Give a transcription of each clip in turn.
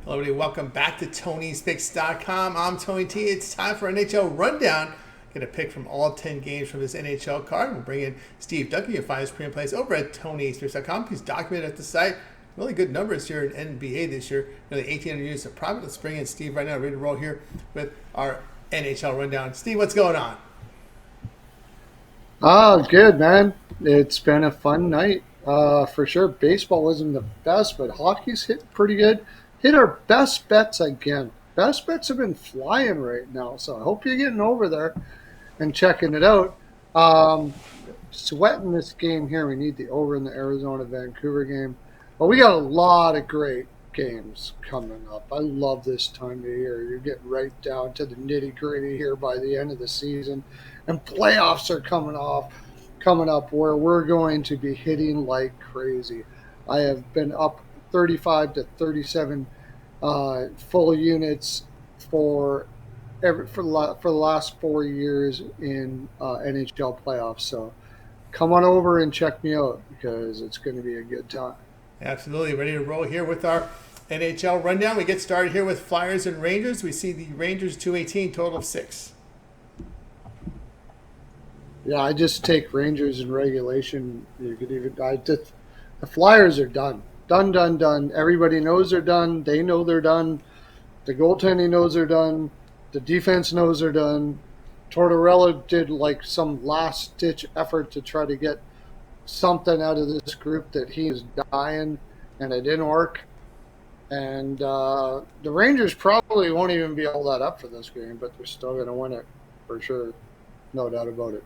Hello, everybody. Welcome back to Tony'sPicks.com. I'm Tony T. It's time for NHL Rundown. Get a pick from all 10 games from his NHL card. We'll bring in Steve Duncan. You can find his pre-and plays over at Tony'sPicks.com. He's documented at the site. Really good numbers here in NBA this year. Nearly 1,800 units of profit. Let's bring in Steve right now. Ready to roll here with our NHL Rundown. Steve, what's going on? Oh, good, man. It's been a fun night. For sure, baseball wasn't the best, but hockey's hit pretty good. Hit our best bets again. Best bets have been flying right now, so I hope you're getting over there and checking it out. Sweating this game here. We need the over in the Arizona-Vancouver game. But we got a lot of great games coming up. I love this time of year. You're getting right down to the nitty-gritty here by the end of the season. And playoffs are coming up where we're going to be hitting like crazy. I have been up 35 to 37 full units for the last 4 years in NHL playoffs. So come on over and check me out because it's going to be a good time. Absolutely. Ready to roll here with our NHL Rundown. We get started here with Flyers and Rangers. We see the Rangers 218, total of 6. Yeah, I just take Rangers in regulation. You could even the Flyers are done. Done. Everybody knows they're done. They know they're done. The goaltending knows they're done. The defense knows they're done. Tortorella did like some last-ditch effort to try to get something out of this group that he is dying, and it didn't work. And the Rangers probably won't even be all that up for this game, but they're still going to win it for sure. No doubt about it.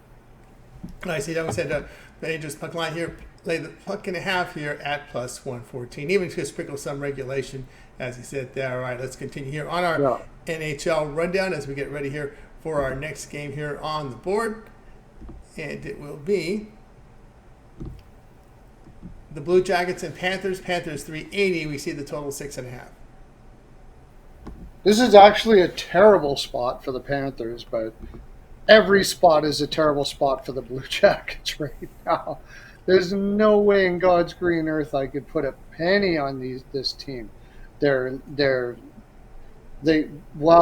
I see. Duncan said the Rangers puck line here, lay the puck and a half here at plus 114. Even to sprinkle some regulation, as he said there. All right, let's continue here on our NHL Rundown as we get ready here for our next game here on the board. And it will be the Blue Jackets and Panthers. Panthers 380. We see the total 6.5. This is actually a terrible spot for the Panthers, but every spot is a terrible spot for the Blue Jackets right now. There's no way in God's green earth I could put a penny on this team. Well,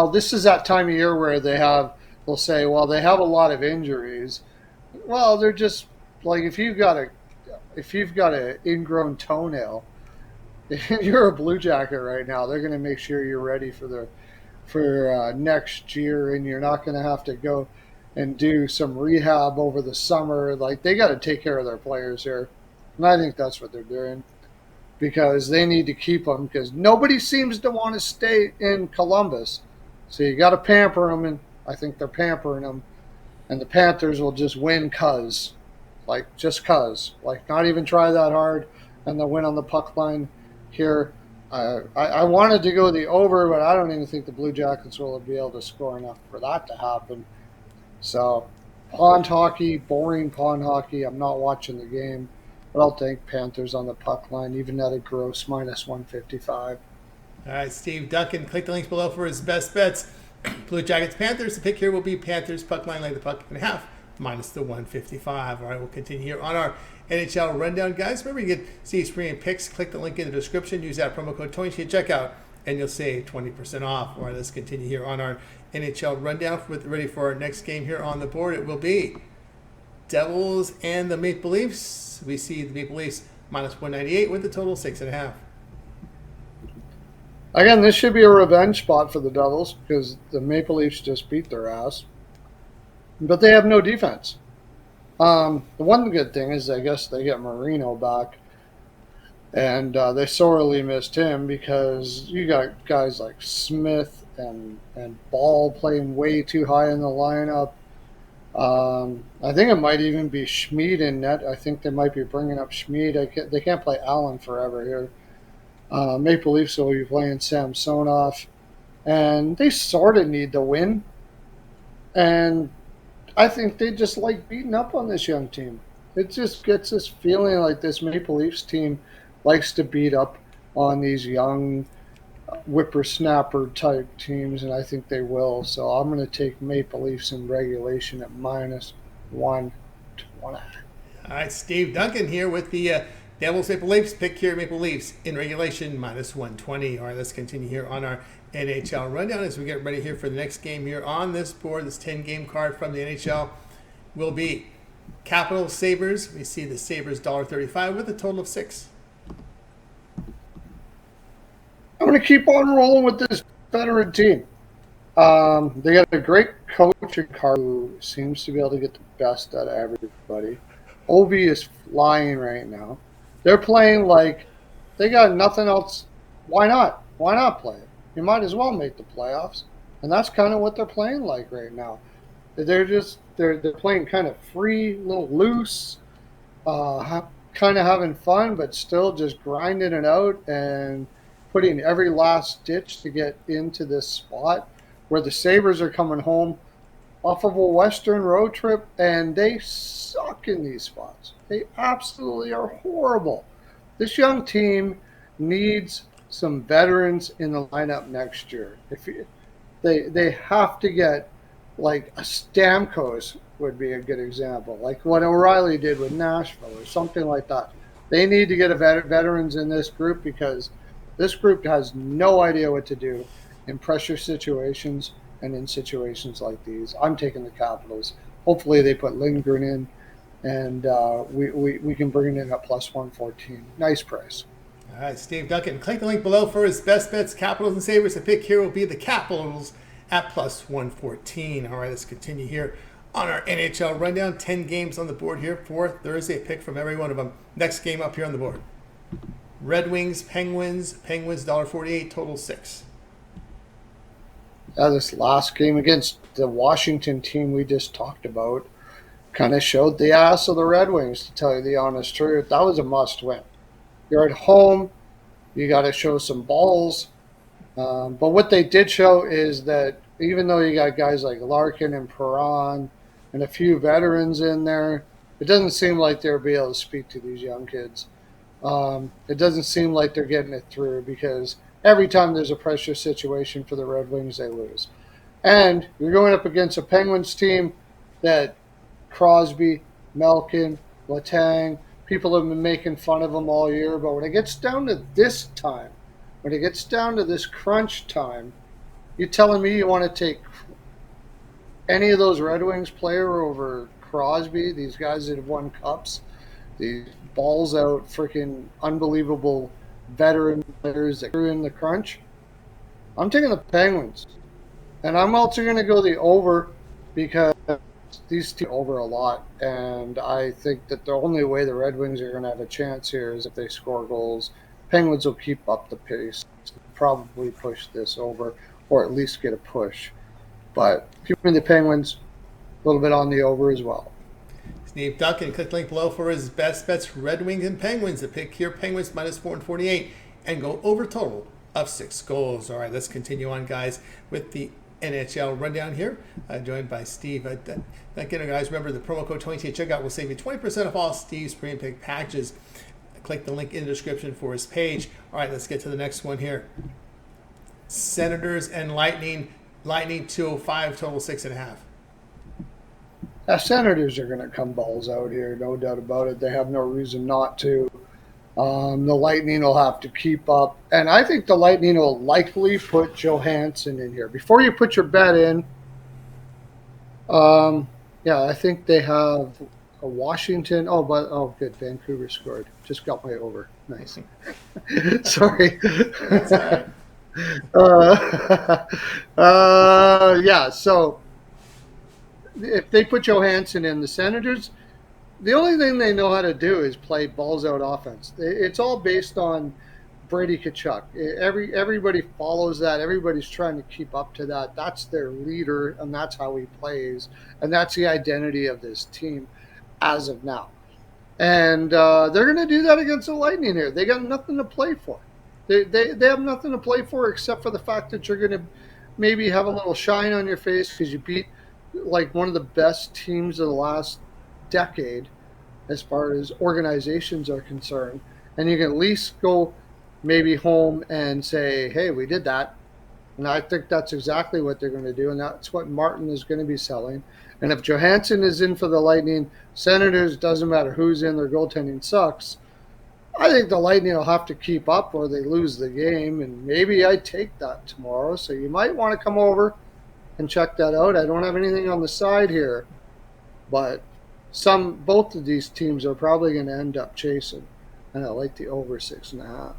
this is that time of year where they'll say, well, they have a lot of injuries. Well, they're just like if you've got an ingrown toenail, you're a Blue Jacket right now. They're going to make sure you're ready for next year, and you're not going to have to go and do some rehab over the summer. Like, they got to take care of their players here. And I think that's what they're doing because they need to keep them because nobody seems to want to stay in Columbus. So you got to pamper them, and I think they're pampering them. And the Panthers will just win just cause. Like, not even try that hard, and they'll win on the puck line here. I wanted to go the over, but I don't even think the Blue Jackets will be able to score enough for that to happen. So, pond hockey, boring pond hockey. I'm not watching the game, but I'll take Panthers on the puck line, even at a gross minus 155. All right, Steve Duncan. Click the links below for his best bets. Blue Jackets, Panthers. The pick here will be Panthers puck line, lay the puck and a half, minus the 155. All right, we'll continue here on our NHL Rundown, guys. Remember, you get Steve's free and picks. Click the link in the description. Use that promo code Tony at checkout, and you'll save 20% off. All right, let's continue here on our NHL Rundown. Ready for our next game here on the board. It will be Devils and the Maple Leafs. We see the Maple Leafs minus 198 with the total 6.5. Again, this should be a revenge spot for the Devils because the Maple Leafs just beat their ass. But they have no defense. The one good thing is I guess they get Marino back. And they sorely missed him because you got guys like Smith and Ball playing way too high in the lineup. I think it might even be Schmid in net. I think they might be bringing up Schmid. They can't play Allen forever here. Maple Leafs will be playing Samsonov. And they sort of need the win. And I think they just like beating up on this young team. It just gets this feeling like this Maple Leafs team likes to beat up on these young whippersnapper type teams, and I think they will. So I'm going to take Maple Leafs in regulation at minus 120. All right, Steve Duncan here with the Devils, Maple Leafs, pick here, Maple Leafs in regulation, -120. All right, let's continue here on our NHL rundown as we get ready here for the next game here on this board. This 10-game card from the NHL will be Capitals, Sabres. We see the Sabres $1.35 with a total of 6. I'm going to keep on rolling with this veteran team. They got a great coach in Carter who seems to be able to get the best out of everybody. Ovi is flying right now. They're playing like they got nothing else. Why not? Why not play it? You might as well make the playoffs. And that's kind of what they're playing like right now. They're playing kind of free, a little loose, kind of having fun, but still just grinding it out and putting every last ditch to get into this spot where the Sabres are coming home off of a Western road trip, and they suck in these spots. They absolutely are horrible. This young team needs some veterans in the lineup next year. They have to get, like a Stamkos would be a good example, like what O'Reilly did with Nashville or something like that. They need to get veterans in this group because this group has no idea what to do in pressure situations and in situations like these. I'm taking the Capitals. Hopefully they put Lindgren in, and we can bring it in at +114. Nice price. All right, Steve Duncan. Click the link below for his best bets, Capitals and Sabres. The pick here will be the Capitals at +114. All right, let's continue here on our NHL rundown. 10 games on the board here for Thursday. A pick from every one of them. Next game up here on the board. Red Wings, Penguins. Penguins $1.48, total 6. This last game against the Washington team we just talked about kind of showed the ass of the Red Wings, to tell you the honest truth. That was a must-win. You're at home. You got to show some balls. But what they did show is that even though you got guys like Larkin and Perron and a few veterans in there, it doesn't seem like they'll be able to speak to these young kids. It doesn't seem like they're getting it through because every time there's a pressure situation for the Red Wings, they lose. And you're going up against a Penguins team that Crosby, Malkin, Letang, people have been making fun of them all year. But when it gets down to this time, when it gets down to this crunch time, you're telling me you want to take any of those Red Wings player over Crosby, these guys that have won cups, these balls out, freaking unbelievable veteran players that are in the crunch? I'm taking the Penguins. And I'm also going to go the over because these teams over a lot. And I think that the only way the Red Wings are going to have a chance here is if they score goals. Penguins will keep up the pace, probably push this over, or at least get a push. But give me the Penguins, a little bit on the over as well. Steve Duncan, click the link below for his best bets, Red Wings and Penguins. The pick here, Penguins -448, and go over total of 6 goals. All right, let's continue on, guys, with the NHL rundown here, joined by Steve Duncan. Guys, remember the promo code 20 at checkout will save you 20% off all Steve's premium pick packages. Click the link in the description for his page. All right, let's get to the next one here. Senators and Lightning. Lightning 205, total 6.5. Senators are going to come balls out here, no doubt about it. They have no reason not to. The Lightning will have to keep up. And I think the Lightning will likely put Johansson in here. Before you put your bet in, I think they have a Washington. Oh, good. Vancouver scored. Just got my over. Nice. Sorry. That's all right. So if they put Johansson in, the Senators, the only thing they know how to do is play balls out offense. It's all based on Brady Tkachuk. Everybody follows that. Everybody's trying to keep up to that. That's their leader, and that's how he plays. And that's the identity of this team as of now. And they're going to do that against the Lightning here. They got nothing to play for. They have nothing to play for except for the fact that you're going to maybe have a little shine on your face because you beat like one of the best teams of the last decade as far as organizations are concerned. And you can at least go maybe home and say, hey, we did that. And I think that's exactly what they're going to do. And that's what Martin is going to be selling. And if Johansson is in for the Lightning, Senators, doesn't matter who's in, their goaltending sucks. I think the Lightning will have to keep up or they lose the game, and maybe I take that tomorrow. So you might want to come over and check that out. I don't have anything on the side here, but both of these teams are probably going to end up chasing, and I like the over 6.5.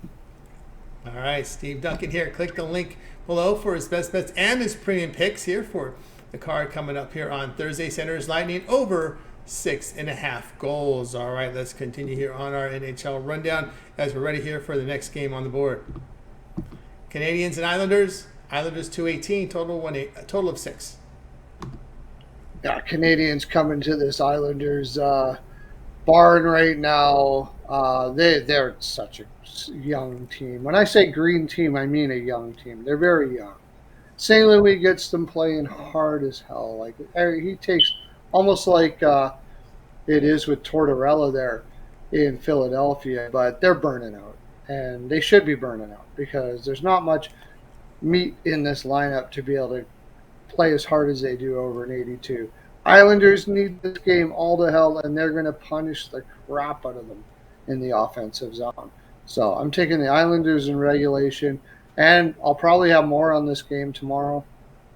All right, Steve Duncan here. Click the link below for his best bets and his premium picks here for the card coming up here on Thursday. Senators Lightning over 6.5 goals. All right, let's continue here on our NHL rundown as we're ready here for the next game on the board. Canadiens and Islanders. Islanders 218, total of 6. Yeah, Canadians coming to this Islanders barn right now. They're such a young team. When I say green team, I mean a young team. They're very young. St. Louis gets them playing hard as hell. Like he takes almost like it is with Tortorella there in Philadelphia, but they're burning out, and they should be burning out because there's not much meat in this lineup to be able to play as hard as they do over an 82. Islanders need this game all to hell, and they're going to punish the crap out of them in the offensive zone. So I'm taking the Islanders in regulation, and I'll probably have more on this game tomorrow.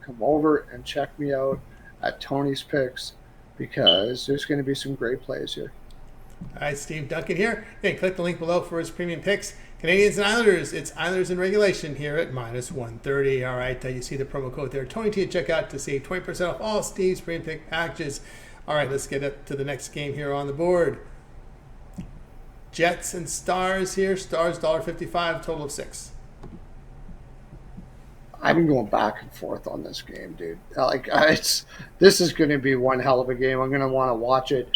Come over and check me out at Tony's Picks because there's going to be some great plays here. All right, Steve Duncan here. Again, click the link below for his premium picks. Canadiens and Islanders. It's Islanders in regulation here at -130. All right, you see the promo code there. Tony T at checkout to save 20% off all Steve's premium pick packages. All right, let's get up to the next game here on the board. Jets and Stars here. Stars $1.55, total of 6. I've been going back and forth on this game, dude. This is going to be one hell of a game. I'm going to want to watch it.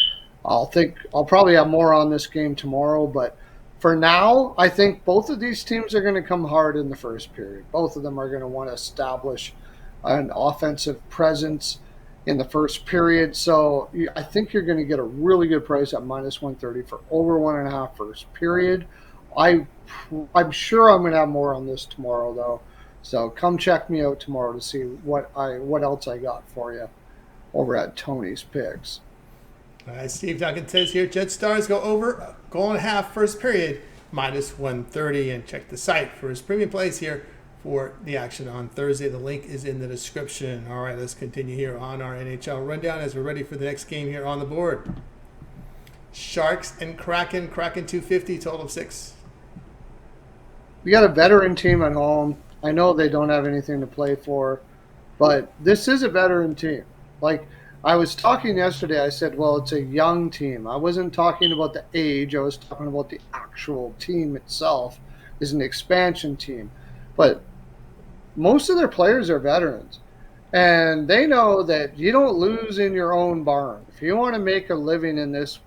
I'll probably have more on this game tomorrow, but for now, I think both of these teams are going to come hard in the first period. Both of them are going to want to establish an offensive presence in the first period. So I think you're going to get a really good price at -130 for over 1.5 first period. I'm sure I'm going to have more on this tomorrow, though. So come check me out tomorrow to see what else I got for you over at Tony's Picks. All right, Steve Duncan says here, Jet Stars go over, goal and a half first period, -130. And check the site for his premium plays here for the action on Thursday. The link is in the description. All right, let's continue here on our NHL rundown as we're ready for the next game here on the board. Sharks and Kraken. Kraken 250, total of 6. We got a veteran team at home. I know they don't have anything to play for, but this is a veteran team. Like I was talking yesterday, I said, well, it's a young team. I wasn't talking about the age. I was talking about the actual team itself is an expansion team. But most of their players are veterans, and they know that you don't lose in your own barn. If you want to make a living in this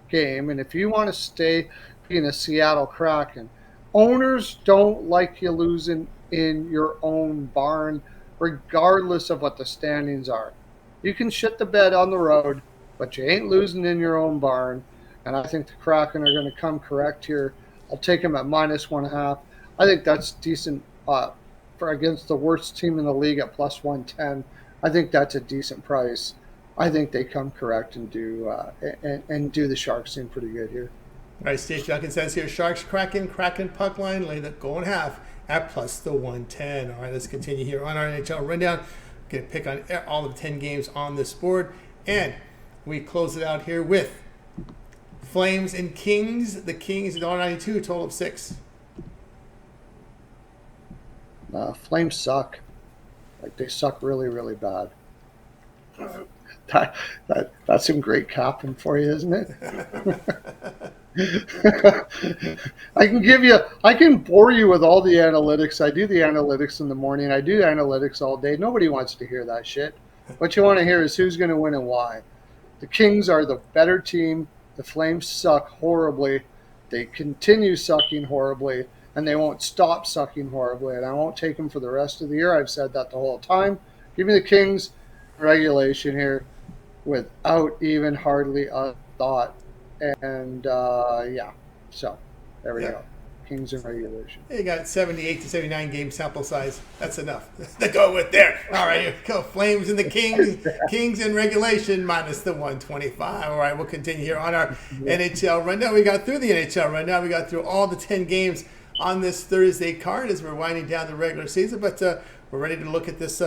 game, and if you want to stay being a Seattle Kraken, owners don't like you losing in your own barn, regardless of what the standings are. You can shit the bed on the road, but you ain't losing in your own barn. And I think the Kraken are going to come correct here. I'll take them at -1.5. I think that's decent for against the worst team in the league at +110. I think that's a decent price. I think they come correct and do the Sharks seem pretty good here. All right, Steve Duncan says here, Sharks, Kraken puck line, lay the goal and a half at +110. All right, let's continue here on our NHL rundown. Get a pick on all of the 10 games on this board. And we close it out here with Flames and Kings. The Kings, $1.92, total of 6. Flames suck. Like they suck really, really bad. That's some great capping for you, isn't it? I can bore you with all the analytics. I do the analytics in the morning. I do analytics all day. Nobody wants to hear that shit. What you want to hear is who's going to win and why. The Kings are the better team. The Flames suck horribly. They continue sucking horribly, and they won't stop sucking horribly. And I won't take them for the rest of the year. I've said that the whole time. Give me the Kings regulation here without even hardly a thought. And, so there we go. Kings in regulation. You got 78 to 79 game sample size. That's enough to go with there. All right, here we go. Flames and the Kings. Kings in regulation minus the 125. All right, we'll continue here on our NHL rundown. We got through the NHL rundown. We got through all the 10 games on this Thursday card as we're winding down the regular season. But we're ready to look at this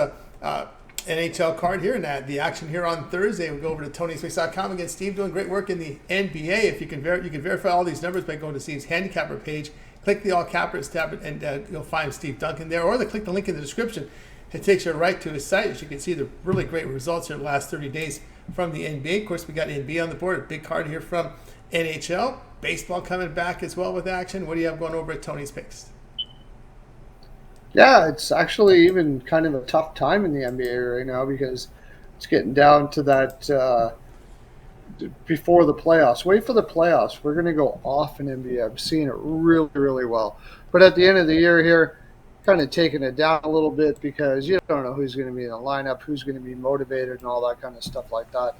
NHL card here and the action here on Thursday. We'll go over to TonySmith.com again. Steve doing great work in the NBA. If you can verify all these numbers by going to Steve's handicapper page. Click the all cappers tab and you'll find Steve Duncan there, or click the link in the description. It takes you right to his site. As you can see, the really great results here the last 30 days from the NBA. Of course, we got NBA on the board. A big card here from NHL. Baseball coming back as well with action. What do you have going over at Tony's Picks? Yeah, it's actually even kind of a tough time in the NBA right now because it's getting down to that before the playoffs. Wait for the playoffs. We're going to go off in NBA. I'm seeing it really, really well. But at the end of the year here, kind of taking it down a little bit because you don't know who's going to be in the lineup, who's going to be motivated, and all that kind of stuff like that.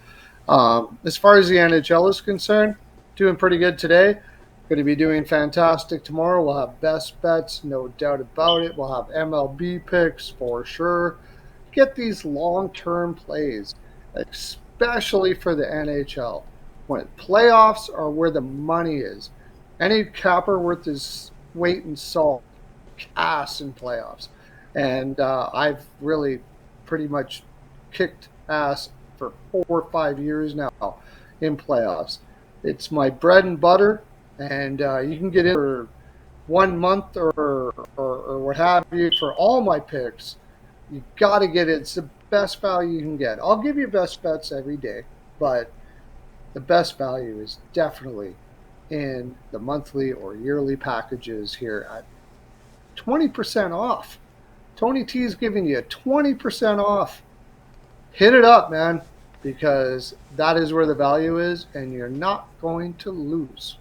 As far as the NHL is concerned, doing pretty good today. Going to be doing fantastic tomorrow. We'll have best bets, no doubt about it. We'll have MLB picks for sure. Get these long-term plays, especially for the NHL. When playoffs are where the money is. Any capper worth his weight in salt, ass in playoffs. And I've really pretty much kicked ass for 4 or 5 years now in playoffs. It's my bread and butter. And you can get in for 1 month or what have you for all my picks. You got to get it. It's the best value you can get. I'll give you best bets every day, but the best value is definitely in the monthly or yearly packages here at 20% off. Tony T is giving you 20% off. Hit it up, man, because that is where the value is, and you're not going to lose.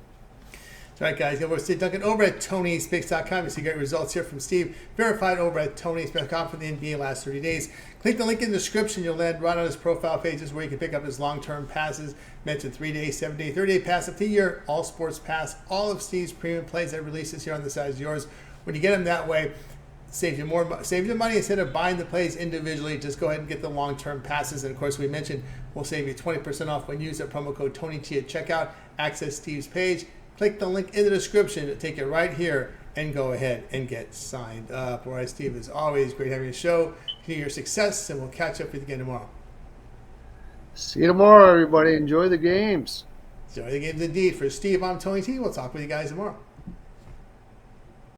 All right, guys, over to Steve Duncan over at TonySpicks.com. You see great results here from Steve, verified over at TonySpicks.com for the NBA last 30 days. Click the link in the description. You'll land right on his profile pages where you can pick up his long-term passes. Mentioned 3-day, 7-day, 30-day pass, up to year, all sports pass, all of Steve's premium plays that releases here on the side is yours. When you get them that way, save you money instead of buying the plays individually. Just go ahead and get the long-term passes. And of course, we mentioned we'll save you 20% off when you use that promo code TonyT at checkout. Access Steve's page. Click the link in the description to take you right here and go ahead and get signed up. All right, Steve, as always, great having you on the show. Continue your success, and we'll catch up with you again tomorrow. See you tomorrow, everybody. Enjoy the games. Enjoy the games indeed. For Steve, I'm Tony T. We'll talk with you guys tomorrow.